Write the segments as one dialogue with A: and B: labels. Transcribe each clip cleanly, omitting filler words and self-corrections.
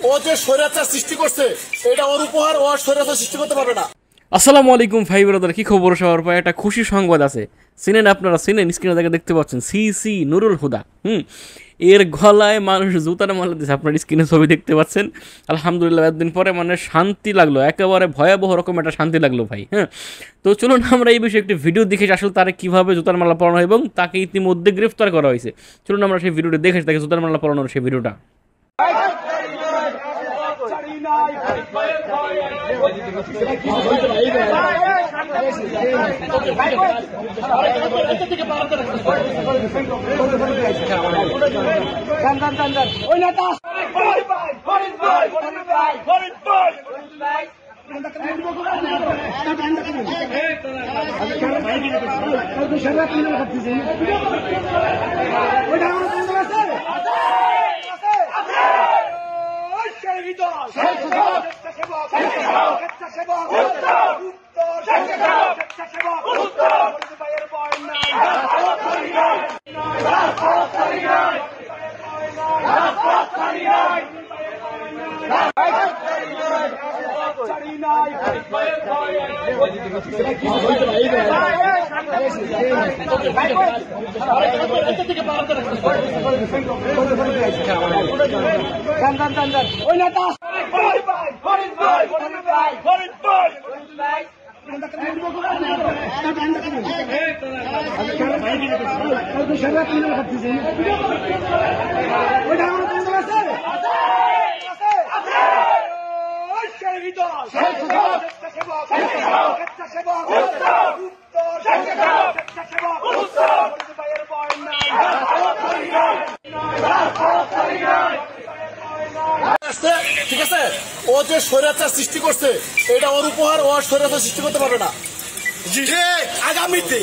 A: ও যে স্বৈরাচার সৃষ্টি করছে এটা ওর উপহার, ও স্বৈরাচার সৃষ্টি করতে পারবে না।
B: আসসালামু আলাইকুম ভাই ব্রাদার, কি খবর সবার? পায় একটা খুশি সংবাদ আছে। চিনেন আপনারা, চিনেন, স্ক্রিনে দেখে দেখতে পাচ্ছেন সি নুরুল হুদা। এর গলায় মানুষ জুতার মালা দিচ্ছে, আপনার স্ক্রিনে ছবি দেখতে পাচ্ছেন। আলহামদুলিল্লাহ, একদিন পরে মানে শান্তি লাগলো, একেবারে ভয়াবহ রকম একটা শান্তি লাগলো ভাই। তো চলুন আমরা এই বিষয়ে একটি ভিডিও দেখে আসলে তারা কীভাবে জুতার মালা পরানো এবং তাকে ইতিমধ্যে গ্রেফতার করা হয়েছে। চলুন আমরা সেই ভিডিওটা দেখে তাকে জুতার মালা পরানোর সেই ভিডিওটা।
A: ঠিক আছে, ও যে স্বৈরাচার সৃষ্টি করছে এটা ওর উপহার, ও স্বৈরাচার সৃষ্টি করতে পারবে না। আগামীতে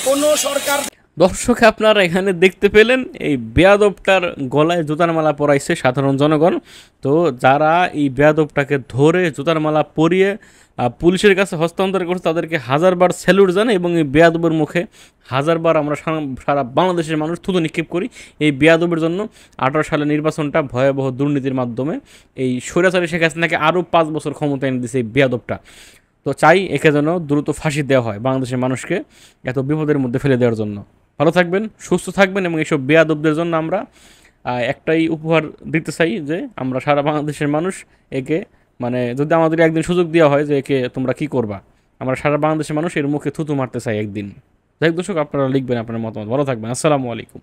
A: কোন সরকার।
B: দর্শক আপনারা এখানে দেখতে পেলেন এই বেয়াদবটার গলায় জুতার মালা পরাইছে সাধারণ জনগণ। তো যারা এই বেয়াদবটাকে ধরে জুতার মালা পরিয়ে পুলিশের কাছে হস্তান্তর করছে তাদেরকে হাজারবার স্যালুট জানাই এবং এই বেয়াদবের মুখে হাজারবার আমরা সারা বাংলাদেশের মানুষ থুতু নিক্ষেপ করি। এই বেয়াদবের জন্য 18 সালের নির্বাচনটা ভয়াবহ দুর্নীতির মাধ্যমে এই স্বৈরাচারী শেখ হাসিনাকে আরও 5 বছর ক্ষমতা এনে দিয়েছে এই বেয়াদবটা। তো চাই একে যেন দ্রুত ফাঁসি দেওয়া হয় বাংলাদেশের মানুষকে এত বিপদের মধ্যে ফেলে দেওয়ার জন্য। ভালো থাকবেন, সুস্থ থাকবেন এবং এইসব বেয়াদবদের জন্য আমরা একটাই উপহার দিতে চাই যে আমরা সারা বাংলাদেশের মানুষ একে মানে যদি আমাদের একদিন সুযোগ দেওয়া হয় যে একে তোমরা কি করবা, আমরা সারা বাংলাদেশের মানুষ এর মুখে থুতু মারতে চাই একদিন। যাই হোক দর্শক, আপনারা লিখবেন আপনার মতামত। ভালো থাকবেন, আসসালামু আলাইকুম।